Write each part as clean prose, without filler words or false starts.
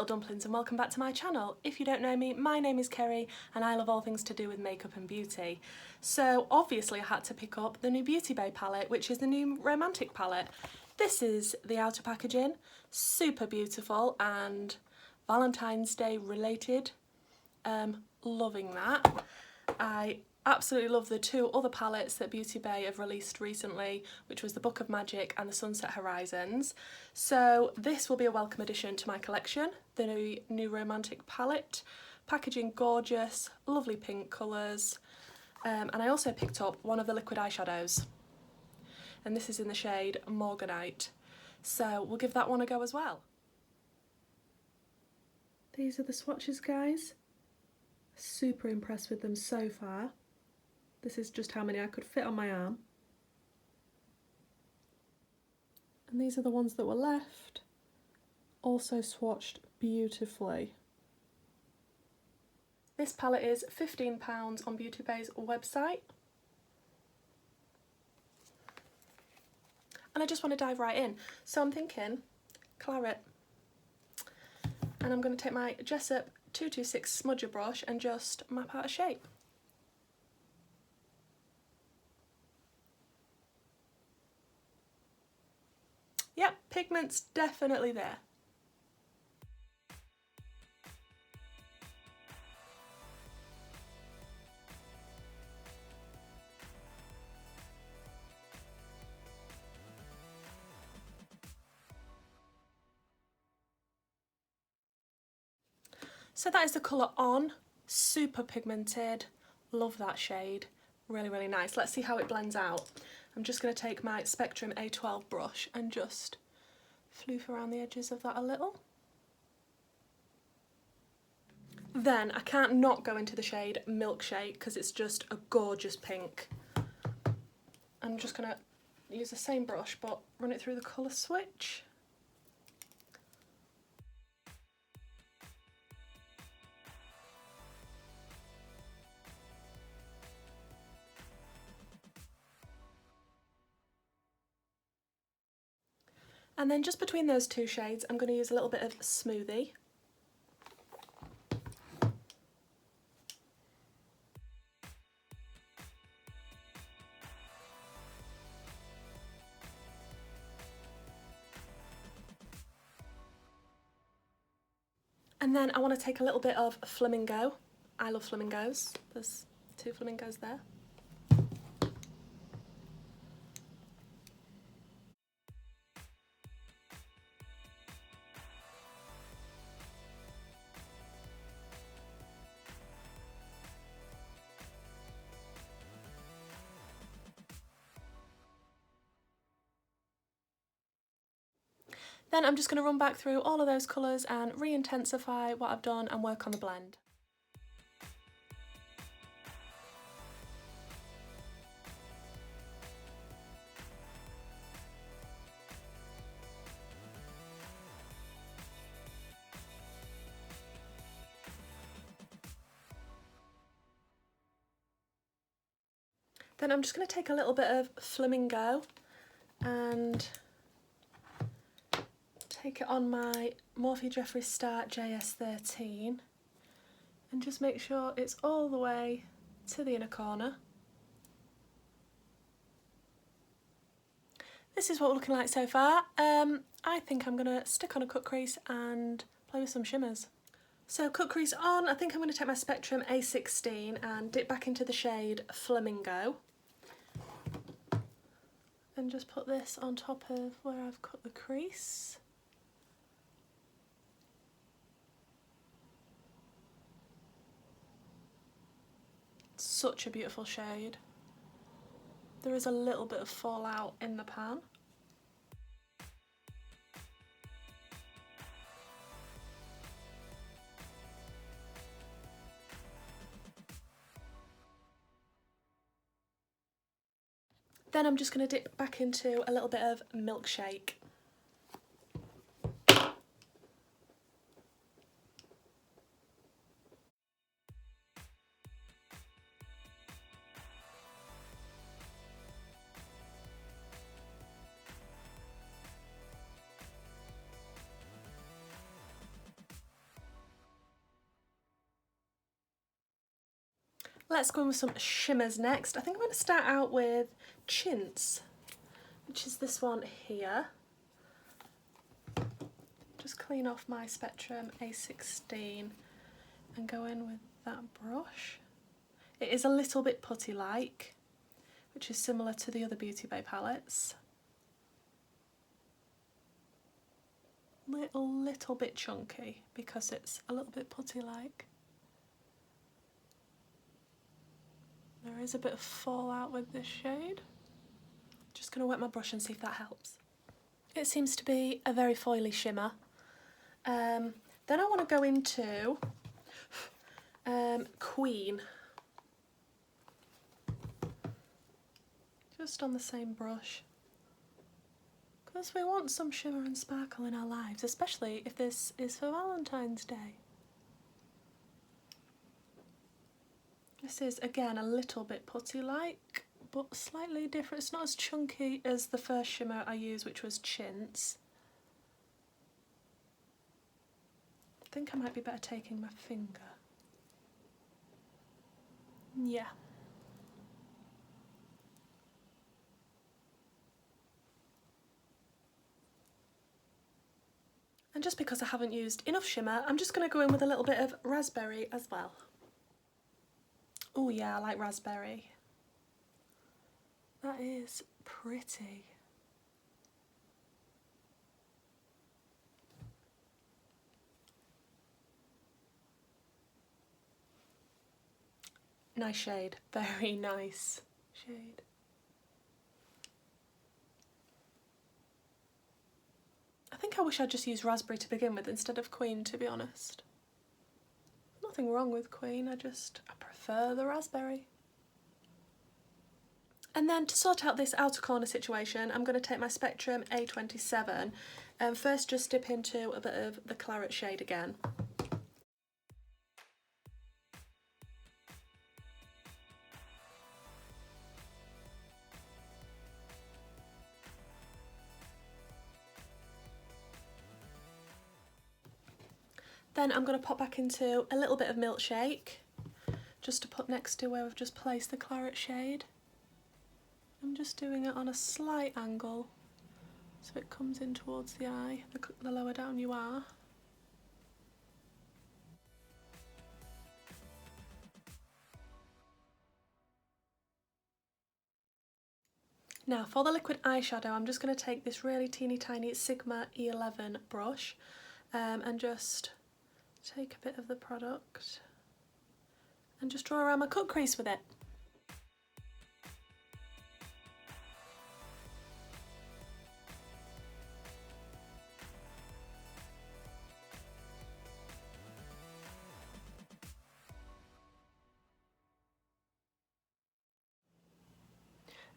little dumplings and welcome back to my channel. If you don't know me, my name is Kerry and I love all things to do with makeup and beauty. So obviously I had to pick up the new Beauty Bay palette, which is the new romantic palette. This is the outer packaging, super beautiful and Valentine's Day related. Loving that. I absolutely love the two other palettes that Beauty Bay have released recently, which was the Book of Magic and the Sunset Horizons. So this will be a welcome addition to my collection, the new romantic palette. Packaging gorgeous, lovely pink colours. And I also picked up one of the liquid eyeshadows. And this is in the shade Morganite. So we'll give that one a go as well. These are the swatches, guys. Super impressed with them so far. This is just how many I could fit on my arm. And these are the ones that were left. Also swatched beautifully. This palette is £15 on Beauty Bay's website. And I just want to dive right in. So I'm thinking claret. And I'm going to take my Jessup 226 smudger brush and just map out a shape. Yep, pigment's definitely there. So that is the colour on, super pigmented, love that shade, really, really nice. Let's see how it blends out. I'm just going to take my Spectrum A12 brush and just floof around the edges of that a little. Then I can't not go into the shade Milkshake because it's just a gorgeous pink. I'm just going to use the same brush but run it through the colour switch. And then just between those two shades, I'm going to use a little bit of Smoothie. And then I want to take a little bit of Flamingo. I love flamingos. There's two flamingos there. Then I'm just going to run back through all of those colours and re-intensify what I've done and work on the blend. Then I'm just going to take a little bit of Flamingo and take it on my Morphe Jeffree Star JS13 and just make sure it's all the way to the inner corner. This is what we're looking like so far. I think I'm going to stick on a cut crease and play with some shimmers. So cut crease on, I think I'm going to take my Spectrum A16 and dip back into the shade Flamingo. And just put this on top of where I've cut the crease. Such a beautiful shade. There is a little bit of fallout in the pan. Then I'm just going to dip back into a little bit of Milkshake. Let's go in with some shimmers next. I think I'm going to start out with Chintz, which is this one here. Just clean off my Spectrum A16 and go in with that brush. It is a little bit putty-like, which is similar to the other Beauty Bay palettes. Little bit chunky because it's a little bit putty-like. There is a bit of fallout with this shade. Just going to wet my brush and see if that helps. It seems to be a very foily shimmer. Then I want to go into Queen. Just on the same brush. Because we want some shimmer and sparkle in our lives, especially if this is for Valentine's Day. This is, again, a little bit putty-like, but slightly different. It's not as chunky as the first shimmer I used, which was Chintz. I think I might be better taking my finger. Yeah. And just because I haven't used enough shimmer, I'm just going to go in with a little bit of raspberry as well. Oh yeah, I like raspberry. That is pretty. Nice shade, very nice shade. I think I wish I'd just used raspberry to begin with instead of Queen, to be honest. Nothing wrong with Queen, I prefer the raspberry. And then to sort out this outer corner situation, I'm going to take my Spectrum A27 and first just dip into a bit of the claret shade again. Then I'm going to pop back into a little bit of Milkshake, just to put next to where we've just placed the claret shade. I'm just doing it on a slight angle, so it comes in towards the eye, the lower down you are. Now for the liquid eyeshadow, I'm just going to take this really teeny tiny Sigma E11 brush and just take a bit of the product and just draw around my cut crease with it.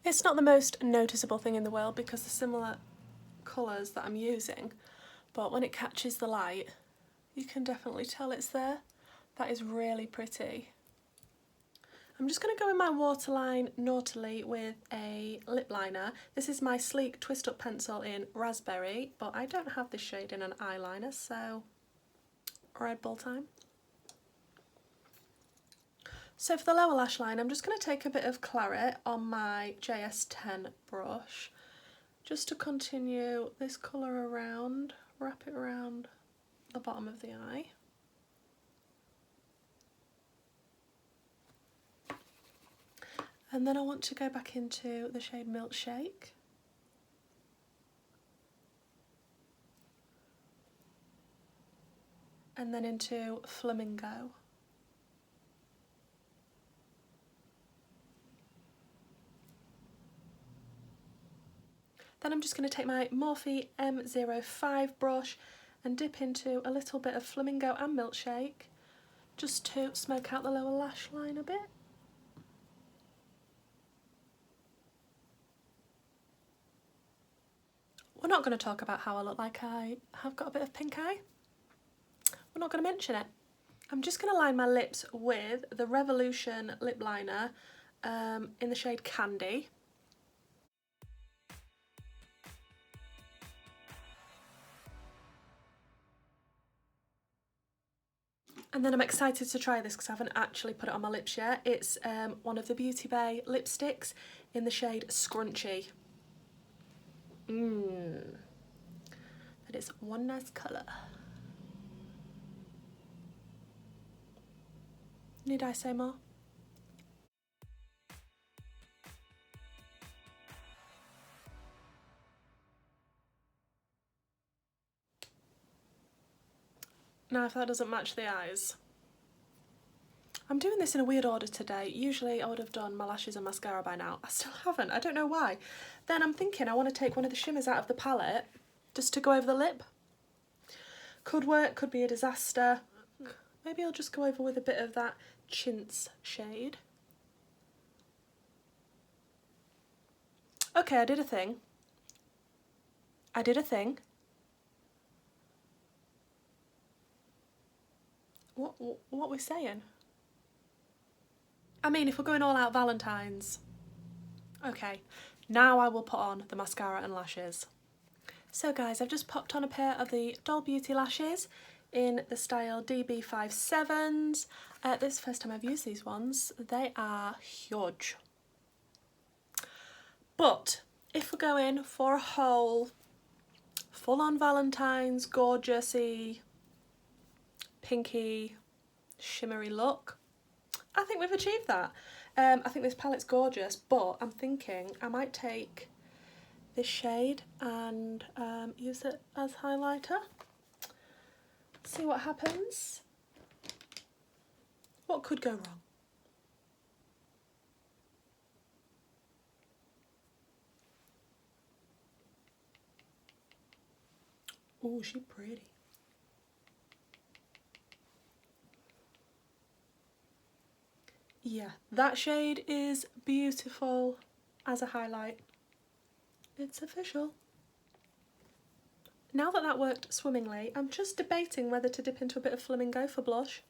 It's not the most noticeable thing in the world because the similar colours that I'm using, but when it catches the light, you can definitely tell it's there. That is really pretty. I'm just going to go in my waterline naughtily with a lip liner. This is my sleek twist up pencil in Raspberry, but I don't have this shade in an eyeliner, so Red Bull time. So for the lower lash line, I'm just going to take a bit of claret on my JS10 brush, just to continue this colour around, wrap it around the bottom of the eye. And then I want to go back into the shade Milkshake. And then into Flamingo. Then I'm just going to take my Morphe M05 brush and dip into a little bit of Flamingo and Milkshake, just to smoke out the lower lash line a bit. We're not going to talk about how I look like I have got a bit of pink eye. We're not going to mention it. I'm just going to line my lips with the Revolution lip liner in the shade Candy. And then I'm excited to try this because I haven't actually put it on my lips yet. It's one of the Beauty Bay lipsticks in the shade Scrunchy. That is one nice colour. Need I say more? Now if that doesn't match the eyes. I'm doing this in a weird order today. Usually I would have done my lashes and mascara by now. I still haven't, I don't know why. Then I'm thinking I want to take one of the shimmers out of the palette just to go over the lip. Could work, could be a disaster. Maybe I'll just go over with a bit of that chintz shade. Okay, I did a thing. What we're saying? I mean, if we're going all out Valentine's. Okay, now I will put on the mascara and lashes. So guys, I've just popped on a pair of the Doll Beauty lashes in the style DB57s. This is the first time I've used these ones. They are huge. But if we're going for a whole full-on Valentine's, gorgeous-y, pinky, shimmery look, I think we've achieved that. I think this palette's gorgeous, but I'm thinking I might take this shade and use it as highlighter. See what happens. What could go wrong? Oh, she's pretty. Yeah, that shade is beautiful as a highlight. It's official. Now that that worked swimmingly, I'm just debating whether to dip into a bit of Flamingo for blush.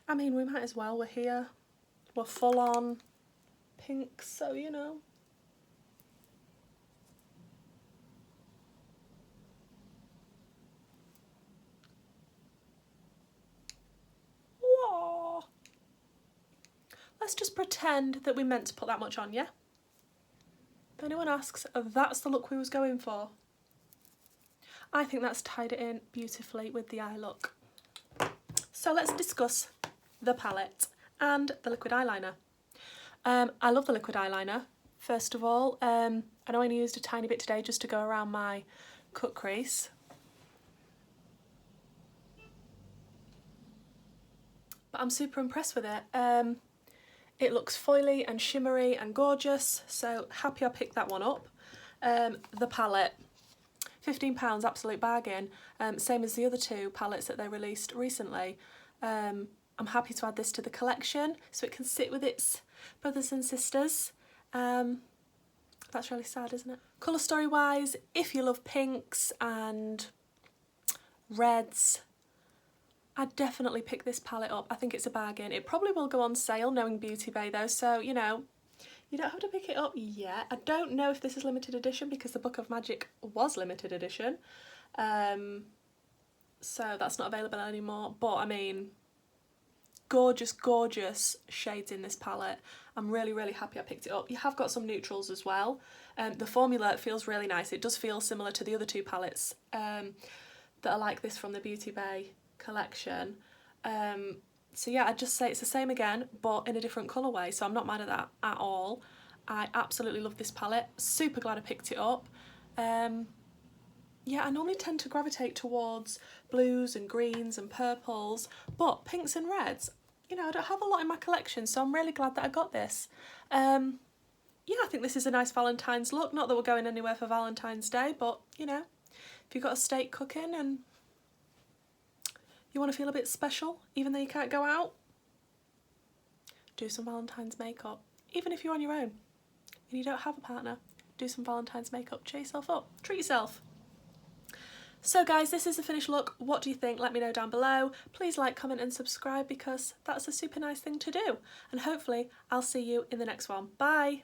I mean, we might as well, we're here. We're full on pink, so you know. Whoa. Let's just pretend that we meant to put that much on, yeah? If anyone asks, that's the look we was going for. I think that's tied it in beautifully with the eye look. So let's discuss the palette and the liquid eyeliner. I love the liquid eyeliner. First of all, I know I only used a tiny bit today just to go around my cut crease. But I'm super impressed with it. It looks foily and shimmery and gorgeous, so happy I picked that one up. The palette, £15, absolute bargain, same as the other two palettes that they released recently. I'm happy to add this to the collection so it can sit with its brothers and sisters. That's really sad, isn't it? Colour story wise, if you love pinks and reds, I'd definitely pick this palette up. I think it's a bargain. It probably will go on sale, knowing Beauty Bay though, so you know, you don't have to pick it up yet. I don't know if this is limited edition because the Book of Magic was limited edition. So that's not available anymore, but I mean, gorgeous, gorgeous shades in this palette. I'm really, really happy I picked it up. You have got some neutrals as well. The formula feels really nice. It does feel similar to the other two palettes that are like this from the Beauty Bay collection. So yeah, I'd just say it's the same again, but in a different colourway, so I'm not mad at that at all. I absolutely love this palette. Super glad I picked it up. Yeah, I normally tend to gravitate towards blues and greens and purples, but pinks and reds, you know, I don't have a lot in my collection, so I'm really glad that I got this. Yeah, I think this is a nice Valentine's look. Not that we're going anywhere for Valentine's Day, but, you know, if you've got a steak cooking and you want to feel a bit special, even though you can't go out, do some Valentine's makeup. Even if you're on your own and you don't have a partner, do some Valentine's makeup. Cheer yourself up. Treat yourself. So guys, this is the finished look. What do you think? Let me know down below. Please like, comment and subscribe because that's a super nice thing to do. And hopefully I'll see you in the next one. Bye!